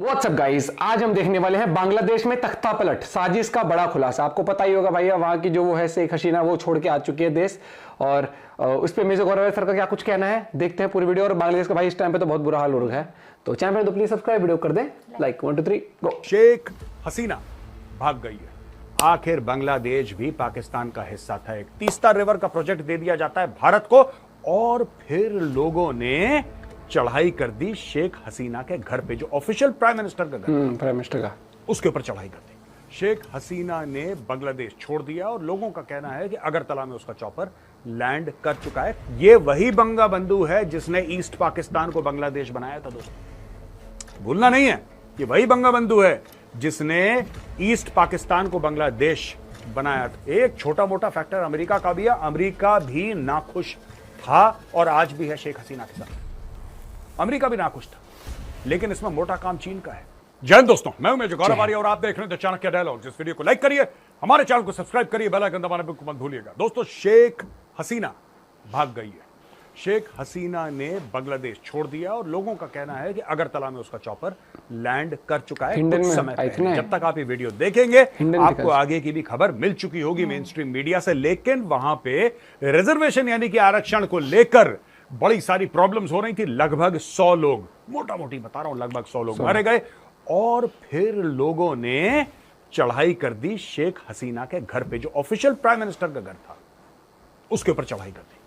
WhatsApp guys, आज हम देखने वाले हैं बांग्लादेश में तख्ता पलट साजिश का बड़ा खुलासा। आपको पता ही होगा भैया, वहां की जो वो है शेख हसीना, वो छोड़ के आ चुकी है देश। और उस पर मिर्जा गौरव सर का क्या कुछ कहना है, देखते हैं पूरी वीडियो। और बांग्लादेश का भाई इस टाइम पे तो बहुत बुरा हाल हो रहा है, तो चैनल पे तो प्लीज सब्सक्राइब, वीडियो कर दें लाइक। 1 2 3 गो। शेख हसीना भाग गई है। आखिर बांग्लादेश भी पाकिस्तान का हिस्सा था। एक तीस्ता रिवर का प्रोजेक्ट दे दिया जाता है भारत को, और फिर लोगों ने चढ़ाई कर दी शेख हसीना के घर पे, जो ऑफिशियल प्राइम मिनिस्टर का घर, प्राइम मिनिस्टर का, उसके ऊपर चढ़ाई कर दी। शेख हसीना ने बांग्लादेश छोड़ दिया और लोगों का कहना है कि अगरतला में उसका चॉपर लैंड कर चुका है। ये वही बंगा बंधु है जिसने ईस्ट पाकिस्तान को बांग्लादेश बनाया था। दोस्तों भूलना नहीं है, ये वही बंगा बंधु है जिसने ईस्ट पाकिस्तान को बांग्लादेश बनाया था। एक छोटा मोटा फैक्टर अमेरिका का भी है, अमेरिका भी नाखुश था और आज भी है शेख हसीना के साथ। अमेरिका भी नाखुश था, लेकिन इसमें मोटा काम चीन का है। जय हिंद दोस्तों, मैं हूं मेजर गौरव आर्य और आप देख रहे हैं द चाणक्य डायलॉग। इस वीडियो को लाइक करिए, हमारे चैनल को सब्सक्राइब करिए, बेल आइकन दबाना बिल्कुल मत भूलिएगा। दोस्तों शेख हसीना भाग गई है। शेख हसीना ने बांग्लादेश छोड़ दिया और लोगों का कहना है कि अगरतला में उसका चॉपर लैंड कर चुका है कुछ समय पहले। जब तक आप ये वीडियो देखेंगे आपको आगे की भी खबर मिल चुकी होगी मेन स्ट्रीम मीडिया से, लेकिन वहां पे रिजर्वेशन यानी कि आरक्षण को लेकर बड़ी सारी प्रॉब्लम्स हो रही थी। लगभग 100 लोग, मोटा मोटी बता रहा हूं, लगभग 100 लोग मारे गए। और फिर लोगों ने चढ़ाई कर दी शेख हसीना के घर पे, जो ऑफिशियल प्राइम मिनिस्टर का घर था, उसके ऊपर चढ़ाई कर दी।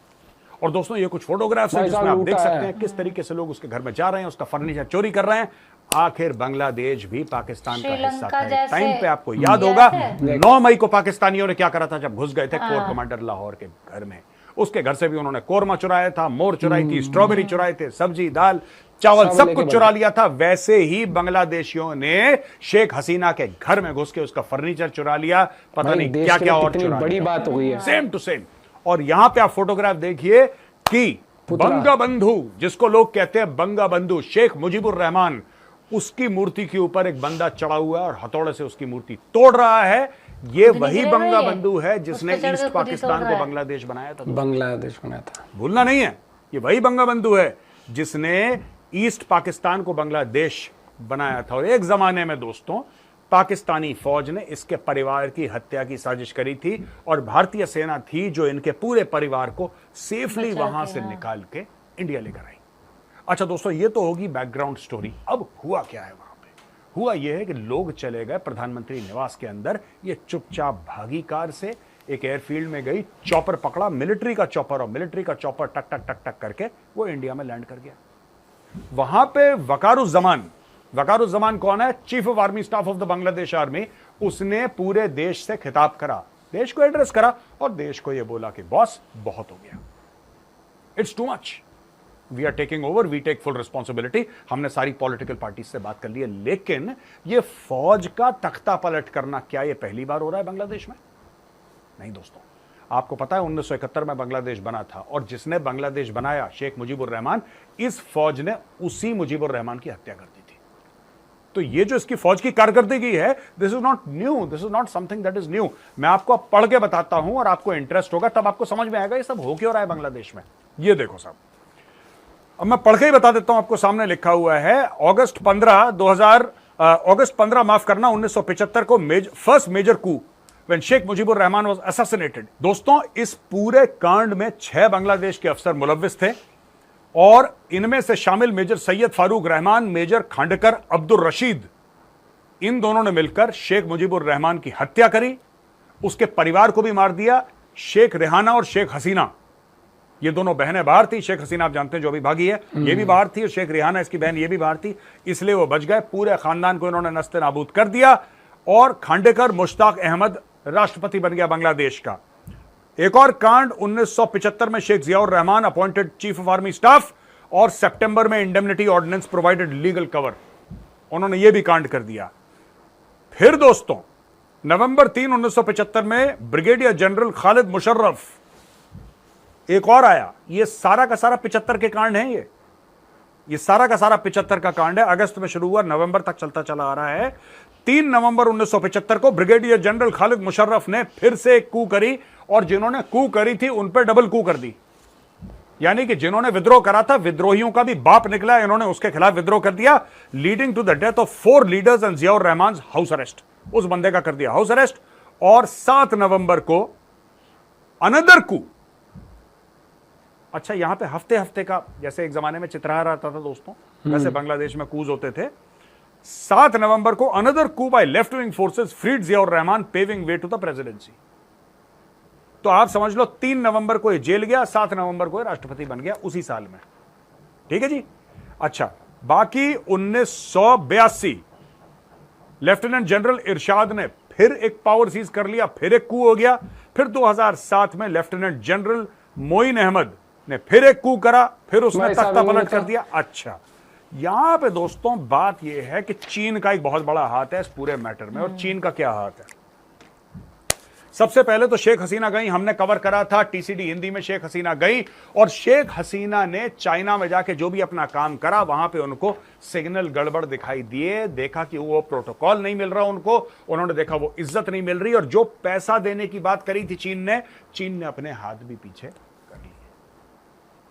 और दोस्तों ये कुछ फोटोग्राफ्स हैं जिसमें आप देख सकते हैं किस तरीके से लोग उसके घर में जा रहे हैं, उसका फर्नीचर चोरी कर रहे हैं। आखिर बांग्लादेश भी पाकिस्तान का हिस्सा था। टाइम पे आपको याद होगा 9 मई को पाकिस्तानियों ने क्या करा था जब घुस गए थे कोर कमांडर लाहौर के घर में। उसके घर से भी उन्होंने कोरमा चुराया था, मोर चुराई थी, स्ट्रॉबेरी चुराए थे, सब्जी दाल चावल सब कुछ चुरा लिया था। वैसे ही बांग्लादेशियों ने शेख हसीना के घर में घुस के उसका फर्नीचर चुरा लिया, पता नहीं क्या क्या और चुरा। बड़ी बात हो गई है, सेम टू सेम। और यहां पे आप फोटोग्राफ देखिए कि बंगा बंधु, जिसको लोग कहते हैं बंगा बंधु, शेख मुजीबुर रहमान, उसकी मूर्ति के ऊपर एक बंदा चढ़ा हुआ है और हथौड़े से उसकी मूर्ति तोड़ रहा है। ये वही बंगा बंधु है जिसने ईस्ट पाकिस्तान को बांग्लादेश बनाया था। बांग्लादेश बनाया था, भूलना नहीं है, ये वही बंगा बंधु है जिसने ईस्ट पाकिस्तान को बांग्लादेश बनाया था। और एक जमाने में दोस्तों पाकिस्तानी फौज ने इसके परिवार की हत्या की साजिश करी थी और भारतीय सेना थी जो इनके पूरे परिवार को सेफली वहां से निकाल के इंडिया लेकर आई। अच्छा दोस्तों, ये तो होगी बैकग्राउंड स्टोरी। अब हुआ क्या है वहां पे? हुआ यह है कि लोग चले गए प्रधानमंत्री निवास के अंदर। ये चुपचाप भागी कार से, एक एयरफील्ड में गई, चॉपर पकड़ा, मिलिट्री का चॉपर, और मिलिट्री का चॉपर टक टक टक टक करके वो इंडिया में लैंड कर गया। वहां पे वकारुज्जमान कौन है? Chief of army staff of the Bangladesh army. उसने पूरे देश से खिताब करा, देश को एड्रेस करा और देश को यह बोला कि बॉस बहुत हो गया, it's too much, we are taking over, we take full responsibility. हमने सारी पॉलिटिकल पार्टी से बात कर ली है। लेकिन यह फौज का तख्ता पलट करना, क्या यह पहली बार हो रहा है बांग्लादेश में? नहीं दोस्तों, आपको पता है 1971 में बांग्लादेश बना था और जिसने बांग्लादेश बनाया, शेख मुजीबुर रहमान, इस फौज ने उसी मुजीबुर रहमान की हत्या कर दी थी। तो ये जो इसकी फौज की कारकर्दगी है, this is not new, this is not something that is new. मैं आपको पढ़ के बताता हूं और आपको इंटरेस्ट होगा, तब आपको समझ में आएगा ये सब हो क्यों रहा है बांग्लादेश में। ये देखो साहब, अब मैं पढ़ के ही बता देता हूं। आपको सामने लिखा हुआ है अगस्त 15 माफ करना 1975 को first major coup when Sheikh Mujibur Rahman was assassinated। दोस्तों इस पूरे कांड में 6 बांग्लादेश के अफसर मुलव्विस थे और इनमें से शामिल मेजर सैयद फारूक रहमान, मेजर खांडकर अब्दुल रशीद, इन दोनों ने मिलकर शेख मुजीबुर रहमान की हत्या करी, उसके परिवार को भी मार दिया। शेख रेहाना और शेख हसीना, ये दोनों बहनें बाहर थी। शेख हसीना आप जानते हैं जो अभी भागी है, ये भी बाहर थी, और शेख रेहाना इसकी बहन ये भी बाहर थी, इसलिए वो बच गए। पूरे खानदान को इन्होंने नस्ते नाबूद कर दिया और खांडेकर मुश्ताक अहमद राष्ट्रपति बन गया बांग्लादेश का। एक और कांड 1975 में Sheikh Ziaur Rahman appointed chief of army staff, और सितंबर में indemnity ordinance provided legal cover, उन्होंने यह भी कांड कर दिया। फिर दोस्तों नवंबर 3, 1975 में ब्रिगेडियर जनरल खालिद मुशर्रफ एक और आया। ये सारा का सारा 75 के कांड हैं। ये सारा का सारा 75 का कांड है। अगस्त में शुरू हुआ, नवंबर तक चलता चला आ रहा है। 3 नवंबर 1975 को ब्रिगेडियर जनरल खालिद मुशर्रफ ने फिर से एक कू करी, और जिन्होंने कू करी थी उन पर डबल कू कर दी। यानी कि जिन्होंने विद्रोह करा था, विद्रोहियों का भी बाप निकला, इन्होंने उसके खिलाफ विद्रोह कर दिया, leading to the death of 4 leaders and Ziaur Rahman house arrest. उस बंदे का कर दिया हाउस अरेस्ट। और 7 नवंबर को अनदर कू। अच्छा, यहां पे हफ्ते हफ्ते का, जैसे एक जमाने में चित्रहार आता था दोस्तों, वैसे बांग्लादेश में कूज होते थे। 7 नवंबर को another coup by left wing forces freed Ziaur Rahman, paving way to the presidency. तो आप समझ लो 3 नवंबर को ये जेल गया, 7 नवंबर को ये राष्ट्रपति बन गया उसी साल में। ठीक है जी। अच्छा, बाकी 1982 लेफ्टिनेंट जनरल इरशाद ने फिर एक पावर सीज कर लिया, फिर एक कू हो गया। फिर 2007 में लेफ्टिनेंट जनरल मोइन अहमद ने फिर एक कू करा, फिर उसने तख्ता पलट कर दिया। अच्छा, यहां पे दोस्तों बात यह है कि चीन का एक बहुत बड़ा हाथ है इस पूरे मैटर में। और चीन का क्या हाथ है? सबसे पहले तो शेख हसीना गई, हमने कवर करा था टीसीडी हिंदी में। शेख हसीना गई और शेख हसीना ने चाइना में जाके जो भी अपना काम करा, वहां पे उनको सिग्नल गड़बड़ दिखाई दिए। देखा कि वो प्रोटोकॉल नहीं मिल रहा उनको, उन्होंने देखा वो इज्जत नहीं मिल रही। और जो पैसा देने की बात करी थी चीन ने अपने हाथ भी पीछे कर लिए।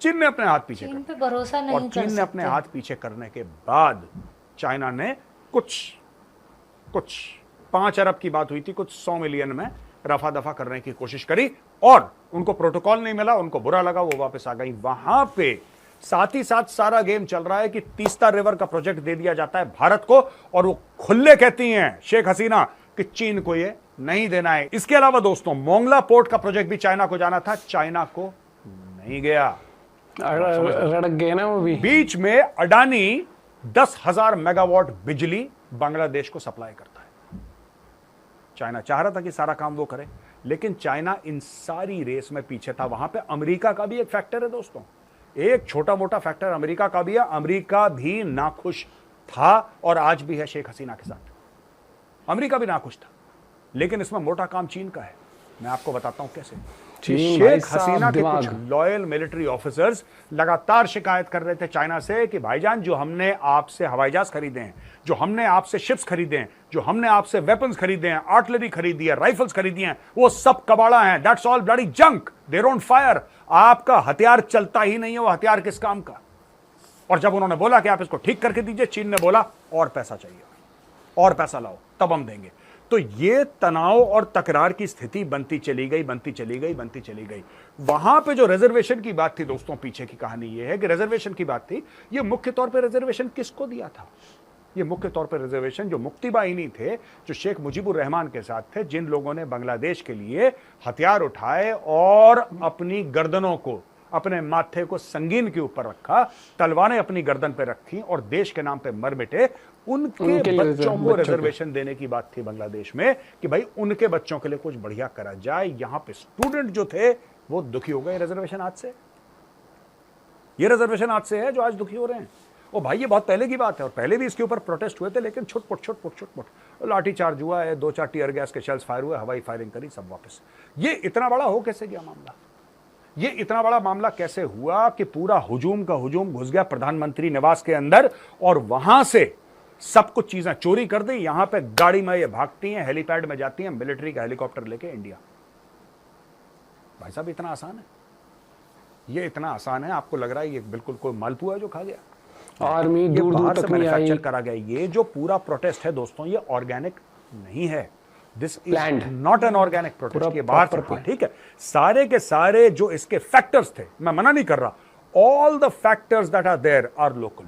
चीन ने अपने हाथ पीछे चीन पे भरोसा नहीं और चीन ने अपने हाथ पीछे करने के बाद चाइना ने कुछ 5 अरब की बात हुई थी, कुछ 100 मिलियन में रफा दफा करने की कोशिश करी और उनको प्रोटोकॉल नहीं मिला, उनको बुरा लगा, वो वापस आ गई। वहां पे साथ ही साथ सारा गेम चल रहा है कि तीस्ता रिवर का प्रोजेक्ट दे दिया जाता है भारत को, और वो खुले कहती हैं शेख हसीना कि चीन को ये नहीं देना है। इसके अलावा दोस्तों मोंगला पोर्ट का प्रोजेक्ट भी चाइना को जाना था, चाइना को नहीं गया, रड़क गए ना वो भी। बीच में अडानी 10,000 मेगावाट बिजली बांग्लादेश को सप्लाई करता है। चाइना चाह रहा था कि सारा काम वो करे, लेकिन चाइना इन सारी रेस में पीछे था। वहां पे अमेरिका का भी एक फैक्टर है दोस्तों, एक छोटा मोटा फैक्टर अमेरिका का भी है। अमेरिका भी नाखुश था और आज भी है शेख हसीना के साथ। अमेरिका भी नाखुश था, लेकिन इसमें मोटा काम चीन का है। मैं आपको बताता हूं कैसे। शेख हसीना के कुछ लॉयल मिलिट्री ऑफिसर्स लगातार शिकायत कर रहे थे चाइना से कि भाईजान, जो हमने आपसे हवाई जहाज खरीदे हैं, जो हमने आपसे शिप्स खरीदे हैं, जो हमने आपसे वेपन्स खरीदे हैं, आर्टिलरी खरीदी है, राइफल्स खरीदी हैं, वो सब कबाड़ा हैं। That's all bloody junk, they don't fire. आपका हथियार चलता ही नहीं है, वो हथियार किस काम का? और जब उन्होंने बोला कि आप इसको ठीक करके दीजिए, चीन ने बोला और पैसा चाहिए, और पैसा लाओ तब हम देंगे। तो ये तनाव और तकरार की स्थिति बनती चली गई। वहां पे जो रिजर्वेशन की बात थी दोस्तों, पीछे की कहानी ये है कि रिजर्वेशन की बात थी। ये मुख्य तौर पे रिजर्वेशन किसको दिया था? ये मुख्य तौर पर रिजर्वेशन जो मुक्ति बाहिनी थे, जो शेख मुजीबुर रहमान के साथ थे, जिन लोगों ने बांग्लादेश के लिए हथियार उठाए और अपनी गर्दनों को, अपने माथे को संगीन के ऊपर रखा, तलवारें अपनी गर्दन पे रखी और देश के नाम पे मर मिटे, उनके बच्चों को रिजर्वेशन देने की बात थी बांग्लादेश में कि भाई उनके बच्चों के लिए कुछ बढ़िया करा जाए। यहां पे स्टूडेंट जो थे वो दुखी हो गए रिजर्वेशन आज से। ये रिजर्वेशन आज से है जो आज दुखी हो रहे हैं। ओ भाई, ये बहुत पहले की बात है और पहले भी इसके ऊपर प्रोटेस्ट हुए थे, लेकिन छुटपुट लाठीचार्ज हुआ है, 2-4 टीयर गैस के शेल्स फायर हुए, हवाई फायरिंग करी, सब वापस। ये इतना बड़ा हो कैसे गया मामला? ये इतना बड़ा मामला कैसे हुआ कि पूरा हुजूम का हुजूम घुस गया प्रधानमंत्री निवास के अंदर और वहां से सब कुछ चीजें चोरी कर दी। यहां पे गाड़ी में ये भागती हैं, हेलीपैड में जाती हैं, मिलिट्री का हेलीकॉप्टर लेके इंडिया। भाई साहब, इतना आसान है? ये इतना आसान है? आपको लग रहा है ये बिल्कुल कोई मालपुआ जो खा गया? आर्मी दूर दूर तक मैन्युफैक्चर करा गया। ये जो पूरा प्रोटेस्ट है दोस्तों, ये ऑर्गेनिक नहीं है। This is not an organic protest. ये बाहर से, ठीक है, सारे के सारे जो इसके फैक्टर्स थे, मैं मना नहीं कर रहा, all the factors that are there are local.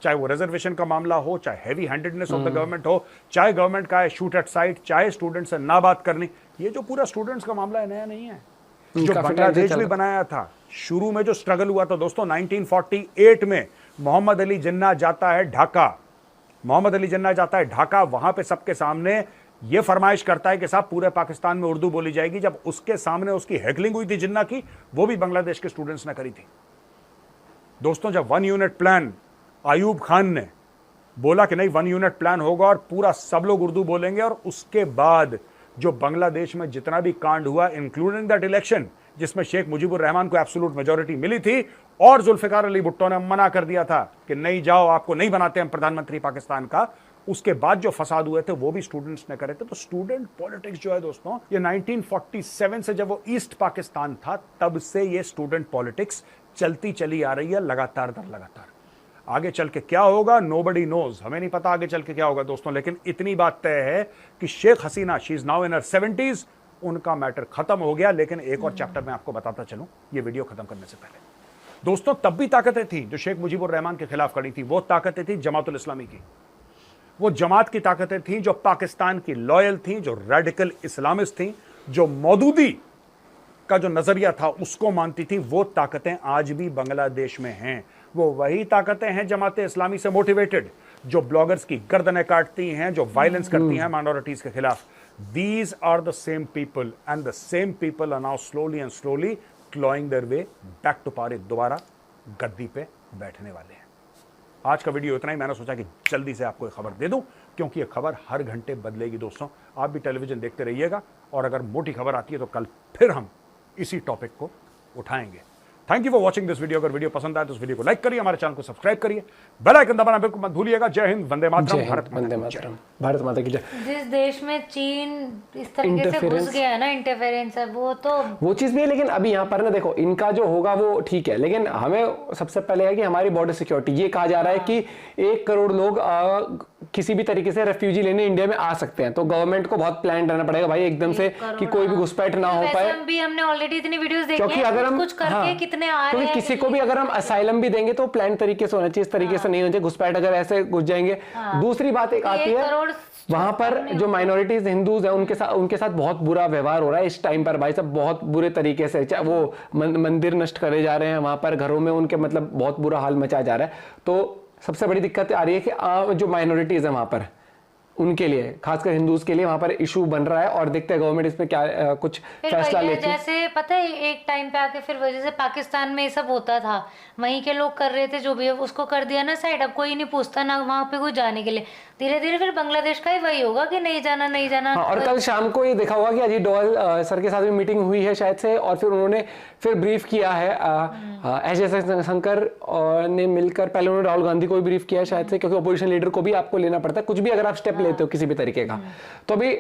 चाहे वो रिजर्वेशन का मामला हो, चाहे heavy handedness of the government हो, चाहे गवर्नमेंट का है शूट एट साइट, चाहे स्टूडेंट से ना बात करनी। ये जो पूरा स्टूडेंट्स का मामला है, नया नहीं है। जो बांग्लादेश भी बनाया था, शुरू में जो स्ट्रगल हुआ था दोस्तों 1948 में, मोहम्मद अली जिन्ना जाता है ढाका। मोहम्मद अली जिन्ना जाता है ढाका, वहां पे सबके सामने यह फरमाइश करता है कि साहब पूरे पाकिस्तान में उर्दू बोली जाएगी। जब उसके सामने उसकी हैकलिंग हुई थी जिन्ना की, वो भी बांग्लादेश के स्टूडेंट्स ने करी थी दोस्तों। जब 1 यूनिट प्लान आयूब खान ने बोला कि नहीं 1 यूनिट प्लान होगा और पूरा सब लोग उर्दू बोलेंगे, और उसके बाद जो बांग्लादेश में जितना भी कांड हुआ, इंक्लूडिंग दैट इलेक्शन जिसमें शेख मुजीबुर रहमान को एब्सोल्यूट मेजॉरिटी मिली थी और जुल्फिकार अली भुट्टो ने मना कर दिया था कि नहीं जाओ, आपको नहीं बनाते हम प्रधानमंत्री पाकिस्तान का, उसके बाद जो फसाद हुए थे वो भी स्टूडेंट्स ने करे थे। तो स्टूडेंट पॉलिटिक्स जो है दोस्तों, ये 1947 से जब वो ईस्ट पाकिस्तान था तब से ये स्टूडेंट पॉलिटिक्स चलती चली आ रही है लगातार दर लगातार। आगे चल के क्या होगा नोबडी नोज, हमें नहीं पता आगे चल के क्या होगा दोस्तों, लेकिन इतनी बात तय है कि Sheikh Hasina she is now in her 70s, उनका मैटर खत्म हो गया। लेकिन एक और चैप्टर मैं आपको बताता चलूं ये वीडियो खत्म करने से पहले दोस्तों, तब भी ताकतें थी जो शेख मुजीबुर रहमान के खिलाफ खड़ी थी, वो ताकतें थी जमातुल इस्लामी की, वो जमात की ताकतें थी जो पाकिस्तान की लॉयल थी, जो रेडिकल इस्लामिस्ट थी, जो मौदूदी का जो नजरिया था उसको मानती थी। वो ताकतें आज भी बांग्लादेश में हैं। वो वही ताकतें हैं जमाते इस्लामी से मोटिवेटेड, जो ब्लॉगर्स की गर्दनें काटती हैं, जो वायलेंस करती हैं माइनॉरिटीज के खिलाफ। These are the same people, and the same people are now slowly and slowly clawing their way back to power। दोबारा गद्दी पे बैठने वाले हैं। आज का वीडियो इतना ही, मैंने सोचा कि जल्दी से आपको एक खबर दे दूं, क्योंकि ये खबर हर घंटे बदलेगी दोस्तों। आप भी टेलीविजन देखते रहिएगा, और अगर मोटी खबर आती है तो कल फिर हम इसी टॉपिक को उठाएंगे। Thank you for watching this video. अगर वीडियो पसंद आए तो इस वीडियो को लाइक करिए, हमारे चैनल को सब्सक्राइब करिए, बेल आइकन दबाना बिल्कुल मत भूलिएगा। जय हिंद, वंदे मातरम, भारत माता की जय। जिस देश में चीन इस तरीके से घुस गया है ना, इंटरफेरेंस है, वो चीज भी है। लेकिन अभी यहाँ पर ना देखो, इनका जो होगा वो ठीक है, लेकिन हमें सबसे पहले है कि हमारी बॉर्डर सिक्योरिटी। ये कहा जा रहा है कि 1 करोड़ लोग किसी भी तरीके से रेफ्यूजी लेने इंडिया में आ सकते हैं, तो गवर्नमेंट को बहुत प्लान रहना पड़ेगा भाई एकदम से कि कोई भी घुसपैठ ना हो पाए। भी हमने ऑलरेडी इतनी वीडियोस देखी हैं, क्योंकि अगर हम कुछ करके कितने आ रहे हैं, किसी को भी अगर हम असाइलम भी देंगे तो प्लान तरीके से होना चाहिए, इस तरीके से नहीं होना चाहिए घुसपैठ अगर ऐसे घुस जाएंगे। दूसरी बात एक आती है, वहां पर जो माइनॉरिटीज हिंदूज हैं उनके साथ बहुत बुरा व्यवहार हो रहा है इस टाइम पर भाई साहब, बहुत बुरे तरीके से। चाहे वो मंदिर नष्ट करे जा रहे हैं, वहां पर घरों में उनके मतलब बहुत बुरा हाल मचाया जा रहा है। तो सबसे बड़ी दिक्कत आ रही है कि जो माइनॉरिटीज है वहां पर, उनके लिए, खासकर हिंदूज के लिए वहां पर इशू बन रहा है। और देखते हैं गवर्नमेंट इसमें क्या कुछ फैसला लेती है। जैसे पता है एक टाइम पे आके फिर वजह से पाकिस्तान में ये सब होता था, वहीं के लोग कर रहे थे जो भी है, उसको कर दिया ना साइड, अब कोई नहीं पूछता ना वहां पे कोई जाने के लिए। धीरे धीरे फिर बांग्लादेश का ही वही होगा कि नहीं जाना नहीं जाना। हाँ, और कल शाम को ये देखा होगा कि अजीत डोभाल सर के साथ भी मीटिंग हुई है शायद से, और फिर उन्होंने फिर ब्रीफ किया है एस जयशंकर ने मिलकर। पहले उन्होंने राहुल गांधी को भी ब्रीफ किया है शायद से, क्योंकि अपोजिशन लीडर को भी आपको लेना पड़ता है कुछ भी अगर आप स्टेप लेते हो किसी भी तरीके का। तो अभी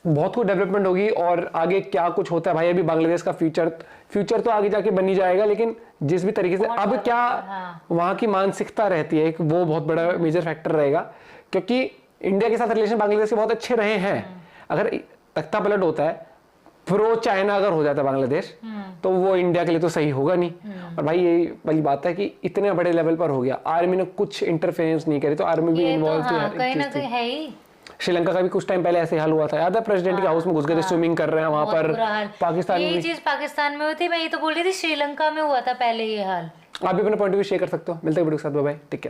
बहुत कुछ डेवलपमेंट होगी, और आगे क्या कुछ होता है भाई, अभी बांग्लादेश का फ्यूचर तो आगे जाके बनी जाएगा। लेकिन जिस भी तरीके से अब क्या वहां की मानसिकता रहती है, वो बहुत बड़ा मेजर फैक्टर रहेगा। क्योंकि इंडिया के साथ रिलेशन बांग्लादेश के बहुत अच्छे रहे हैं, अगर तख्ता पलट होता है, प्रो चाइना अगर हो जाता है बांग्लादेश, तो वो इंडिया के लिए तो सही होगा नहीं। और भाई यही वाली बात है कि इतने बड़े लेवल पर हो गया, आर्मी ने कुछ इंटरफेरेंस नहीं करी, तो आर्मी भी इन्वॉल्व थी। श्रीलंका का भी कुछ टाइम पहले ऐसे हाल हुआ था, याद है? प्रेसिडेंट के हाउस में घुस गए थे, स्विमिंग कर रहे हैं वहां पर। पाकिस्तान में ये चीज पाकिस्तान में हुई थी, मैं ये तो बोल रही थी श्रीलंका में हुआ था पहले ये हाल। आप भी अपना पॉइंट ऑफ व्यू शेयर कर सकते हो। मिलते हैं वीडियो के साथ, बाय बाय, टेक केयर।